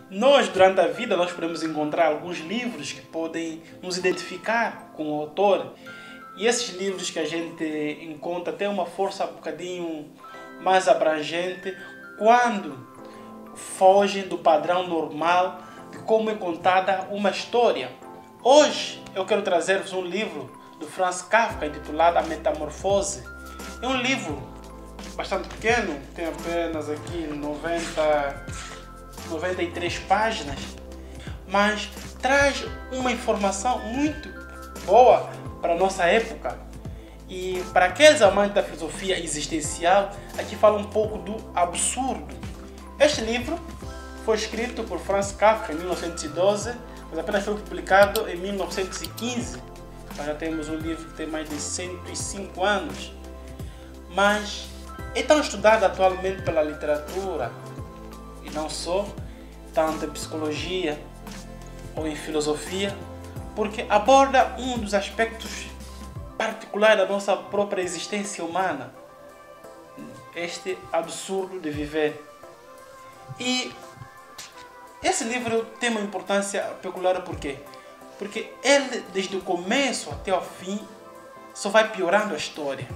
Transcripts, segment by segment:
Nós, durante a vida, nós podemos encontrar alguns livros que podem nos identificar com o autor. E esses livros que a gente encontra têm uma força um bocadinho mais abrangente quando fogem do padrão normal de como é contada uma história. Hoje eu quero trazer-vos um livro do Franz Kafka intitulado A Metamorfose. É um livro bastante pequeno, tem apenas aqui 93 páginas, mas traz uma informação muito boa para a nossa época. E para aqueles amantes da filosofia existencial, aqui fala um pouco do absurdo. Este livro foi escrito por Franz Kafka em 1912, mas apenas foi publicado em 1915. Nós já temos um livro que tem mais de 105 anos. Mas é tão estudado atualmente pela literatura, e não só, tanto em psicologia ou em filosofia, porque aborda um dos aspectos particulares da nossa própria existência humana, este absurdo de viver. E esse livro tem uma importância peculiar por quê? Porque ele, desde o começo até o fim, só vai piorando a história.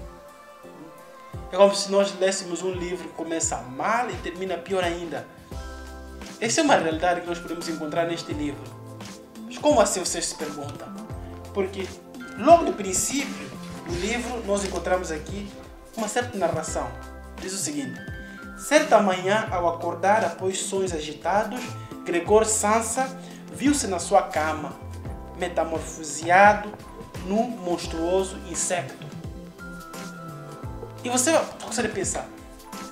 É como se nós lêssemos um livro que começa mal e termina pior ainda. Essa é uma realidade que nós podemos encontrar neste livro. Mas como assim, vocês se perguntam? Porque logo no princípio do livro nós encontramos aqui uma certa narração. Diz o seguinte: certa manhã, ao acordar após sonhos agitados, Gregor Samsa viu-se na sua cama, metamorfoseado num monstruoso insecto. E você consegue pensar,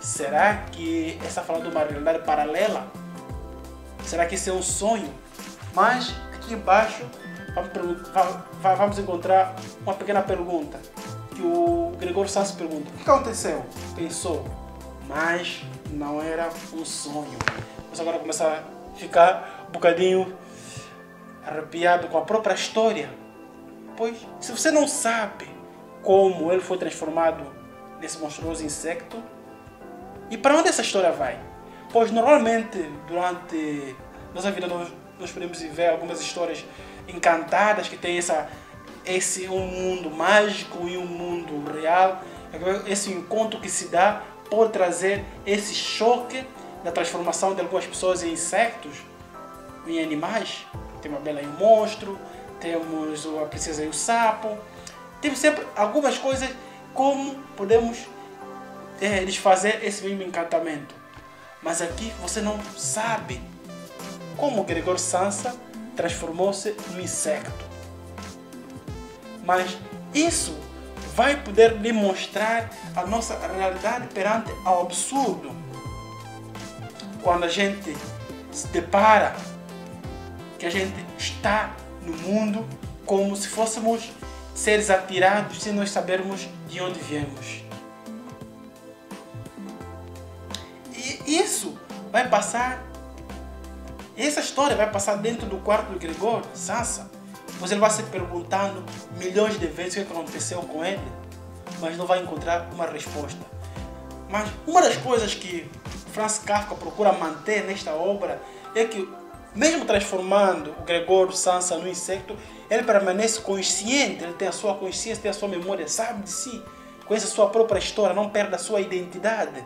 será que essa fala de uma realidade paralela? Será que esse é um sonho? Mas aqui embaixo vamos encontrar uma pequena pergunta que o Gregor Samsa pergunta: o que aconteceu? Pensou, mas não era um sonho. Você agora começa a ficar um bocadinho arrepiado com a própria história. Pois, se você não sabe como ele foi transformado nesse monstruoso insecto, e para onde essa história vai? Pois normalmente durante nossa vida nós podemos ver algumas histórias encantadas que têm esse um mundo mágico e um mundo real. Esse encontro que se dá pode trazer esse choque da transformação de algumas pessoas em insectos, em animais. Tem uma bela e um monstro, temos a princesa e o sapo. Temos sempre algumas coisas como podemos desfazer esse mesmo encantamento. Mas aqui você não sabe como Gregor Samsa transformou-se num insecto. Mas isso vai poder demonstrar a nossa realidade perante ao absurdo. Quando a gente se depara que a gente está no mundo como se fôssemos seres atirados sem nós sabermos de onde viemos. E isso vai passar, essa história vai passar dentro do quarto do Gregor Samsa, pois ele vai se perguntando milhões de vezes o que aconteceu com ele, mas não vai encontrar uma resposta. Mas uma das coisas que Franz Kafka procura manter nesta obra é que, mesmo transformando o Gregor Samsa no insecto, ele permanece consciente, ele tem a sua consciência, tem a sua memória, sabe de si, conhece a sua própria história, não perde a sua identidade.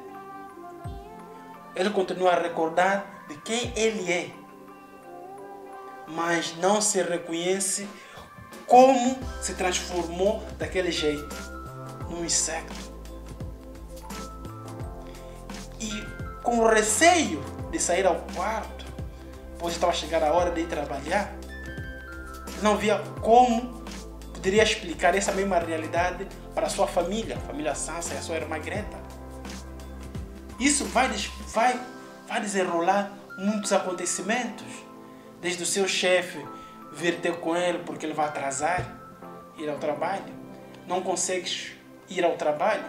Ele continua a recordar de quem ele é, mas não se reconhece como se transformou daquele jeito, num insecto. E com o receio de sair ao quarto, pois estava chegando a hora de ir trabalhar, não via como poderia explicar essa mesma realidade para a sua família, a família Samsa e a sua irmã Greta. Isso vai desenrolar muitos acontecimentos, desde o seu chefe vir ter com ele porque ele vai atrasar, ir ao trabalho, não consegue ir ao trabalho.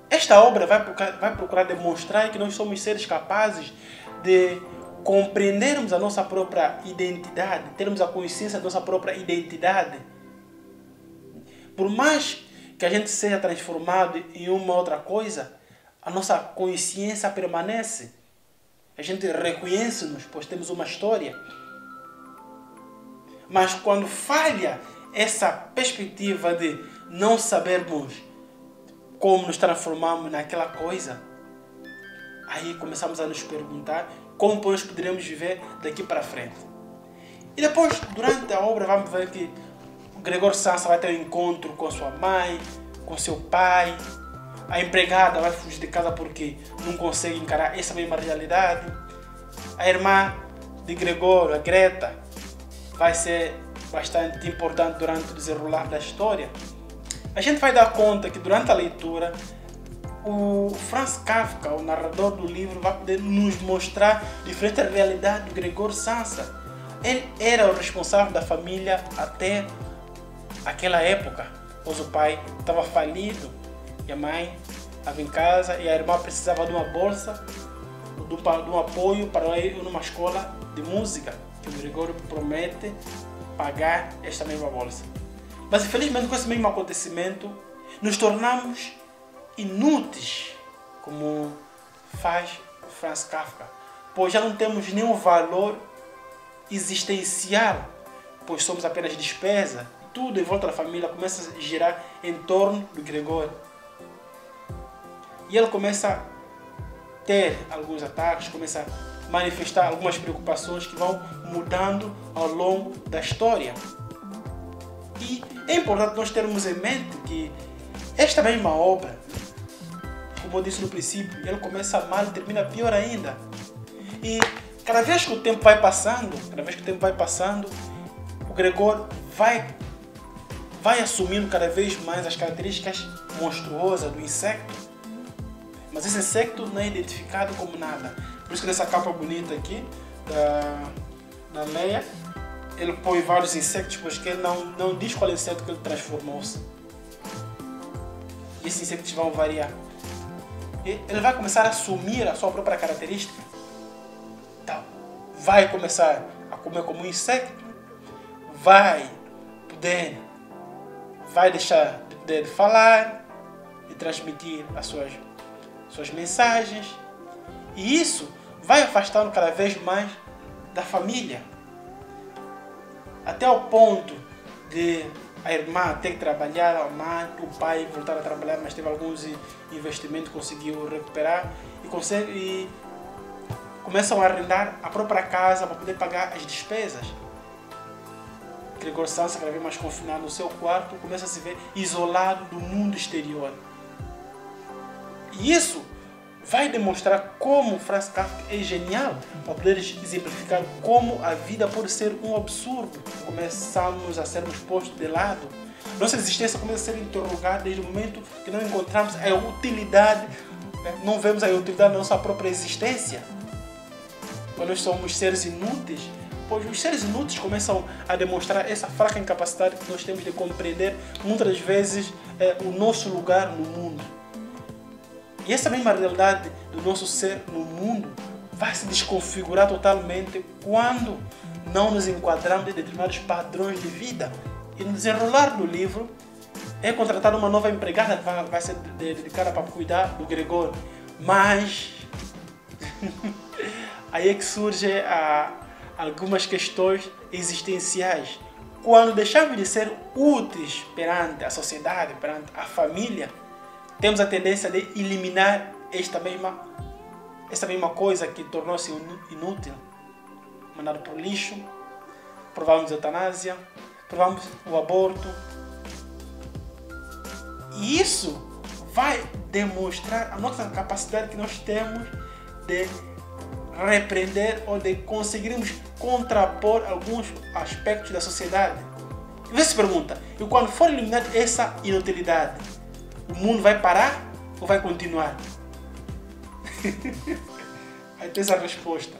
Esta obra vai procurar demonstrar que nós somos seres capazes de compreendermos a nossa própria identidade, termos a consciência da nossa própria identidade. Por mais que a gente seja transformado em uma outra coisa, a nossa consciência permanece. A gente reconhece-nos, pois temos uma história. Mas quando falha essa perspectiva de não sabermos como nos transformamos naquela coisa, aí começamos a nos perguntar como nós poderemos viver daqui para frente. E depois, durante a obra, vamos ver que o Gregório Samsa vai ter um encontro com sua mãe, com seu pai. A empregada vai fugir de casa porque não consegue encarar essa mesma realidade. A irmã de Gregório, a Greta, vai ser bastante importante durante o desenrolar da história. A gente vai dar conta que durante a leitura o Franz Kafka, o narrador do livro, vai poder nos mostrar diferente realidade do Gregório Samsa. Ele era o responsável da família até aquela época, pois o pai estava falido e a mãe estava em casa e a irmã precisava de uma bolsa, de um apoio para ir numa escola de música, que o Gregório promete pagar esta mesma bolsa. Mas infelizmente com esse mesmo acontecimento nos tornamos inúteis, como faz Franz Kafka, pois já não temos nenhum valor existencial, pois somos apenas despesa. Tudo em volta da família começa a girar em torno do Gregório. E ele começa a ter alguns ataques, começa a manifestar algumas preocupações que vão mudando ao longo da história. E é importante nós termos em mente que esta mesma obra, como eu disse no princípio, ele começa mal e termina pior ainda. E cada vez que o tempo vai passando, o Gregório vai assumindo cada vez mais as características monstruosas do insecto. Mas esse insecto não é identificado como nada. Por isso que nessa capa bonita aqui da Leia, ele põe vários insectos, pois que ele não diz qual é o inseto que ele transformou-se. E esses insectos vão variar. E ele vai começar a assumir a sua própria característica. Então, vai começar a comer como um insecto, vai deixar de poder falar e transmitir as suas mensagens. E isso vai afastando cada vez mais da família. Até o ponto de a irmã ter que trabalhar, a mãe, o pai voltar a trabalhar, mas teve alguns investimentos, conseguiu recuperar e começam a arrendar a própria casa para poder pagar as despesas. Gregório Samsa, cada vez mais confinado no seu quarto, começa a se ver isolado do mundo exterior. E isso vai demonstrar como Franz Kafka é genial para poder exemplificar como a vida pode ser um absurdo. Começamos a sermos postos de lado. Nossa existência começa a ser interrogada desde o momento que não encontramos a utilidade, não vemos a utilidade da nossa própria existência. Quando nós somos seres inúteis, pois os seres inúteis começam a demonstrar essa fraca incapacidade que nós temos de compreender muitas das vezes o nosso lugar no mundo. E essa mesma realidade do nosso ser no mundo vai se desconfigurar totalmente quando não nos enquadramos em determinados padrões de vida. E no desenrolar do livro é contratada uma nova empregada que vai ser dedicada para cuidar do Gregório. Mas aí é que surgem algumas questões existenciais. Quando deixamos de ser úteis perante a sociedade, perante a família, temos a tendência de eliminar essa mesma coisa que tornou-se inútil. Mandar para o lixo, provamos a eutanásia, provamos o aborto. E isso vai demonstrar a nossa capacidade que nós temos de repreender ou de conseguirmos contrapor alguns aspectos da sociedade. E você se pergunta, e quando for eliminada essa inutilidade, o mundo vai parar ou vai continuar? Aí tem essa resposta.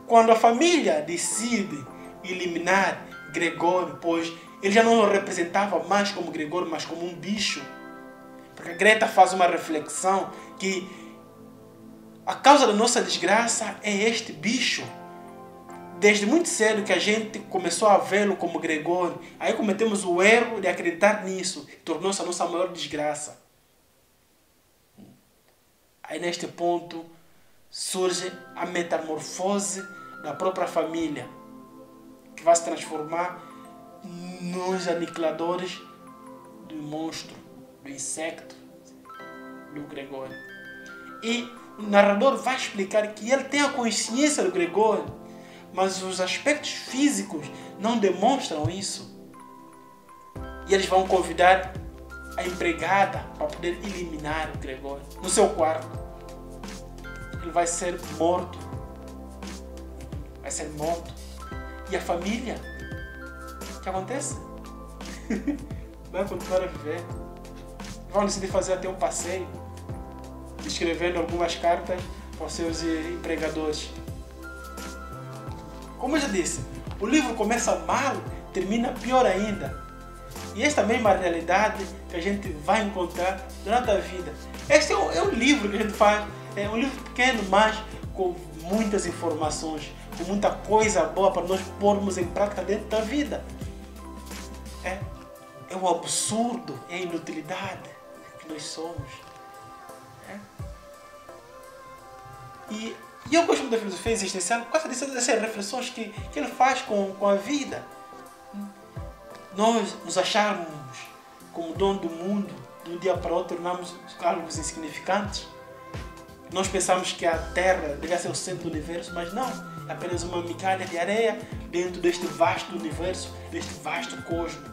Quando a família decide eliminar Gregório, pois ele já não o representava mais como Gregório, mas como um bicho. Porque a Greta faz uma reflexão que a causa da nossa desgraça é este bicho. Desde muito cedo que a gente começou a vê-lo como Gregório, aí cometemos o erro de acreditar nisso, tornou-se a nossa maior desgraça. Aí neste ponto surge a metamorfose da própria família, que vai se transformar nos aniquiladores do monstro, do insecto, do Gregório. E o narrador vai explicar que ele tem a consciência do Gregório, mas os aspectos físicos não demonstram isso. E eles vão convidar a empregada para poder eliminar o Gregório no seu quarto. Ele vai ser morto. Vai ser morto. E a família? O que acontece? Vai continuar a viver. Vão decidir fazer até um passeio, escrevendo algumas cartas para os seus empregadores. Como eu já disse, o livro começa mal, termina pior ainda. E esta mesma realidade que a gente vai encontrar durante a vida. Este é um livro que a gente faz, é um livro pequeno, mas com muitas informações, com muita coisa boa para nós pormos em prática dentro da vida. É o absurdo, é a inutilidade que nós somos. E eu gosto muito da filosofia existencial por causa dessas reflexões que ele faz com a vida. Nós nos acharmos como dono do mundo, de um dia para outro tornamos algo insignificantes. Nós pensamos que a Terra deve ser o centro do universo, mas não. É apenas uma migalha de areia dentro deste vasto universo, deste vasto cosmos.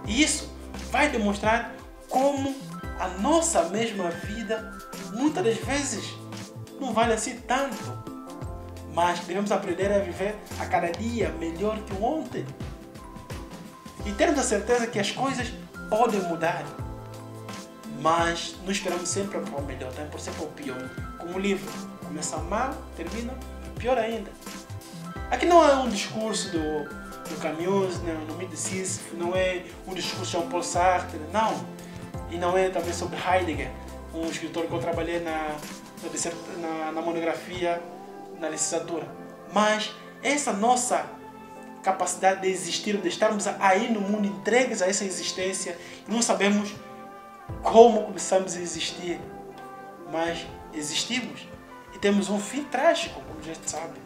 E isso vai demonstrar como a nossa mesma vida, muitas das vezes, não vale assim tanto. Mas devemos aprender a viver a cada dia melhor que o ontem. E termos a certeza que as coisas podem mudar. Mas não esperamos sempre para o melhor, também por ser para o pior. Como o livro começa mal, termina pior ainda. Aqui não é um discurso do Camus, no mito de Sísifo, não é um discurso de Jean-Paul Sartre, não. E não é também sobre Heidegger, um escritor que eu trabalhei na monografia, na licenciatura. Mas essa nossa capacidade de existir, de estarmos aí no mundo entregues a essa existência, e não sabemos como começamos a existir, mas existimos e temos um fim trágico, como a gente sabe.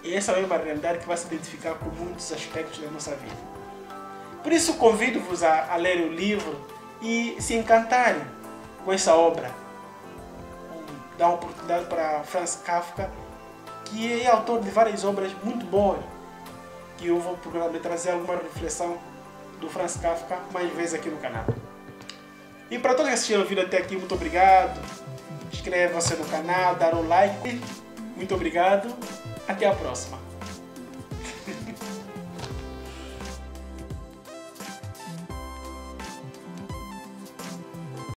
E essa é uma realidade que vai se identificar com muitos aspectos da nossa vida. Por isso convido-vos a ler o livro e se encantarem com essa obra. Dá uma oportunidade para Franz Kafka, que é autor de várias obras muito boas, que eu vou procurar trazer alguma reflexão do Franz Kafka mais vezes aqui no canal. E para todos que assistiram o vídeo até aqui, muito obrigado. Inscreva-se no canal, dar o like. Muito obrigado. Até a próxima.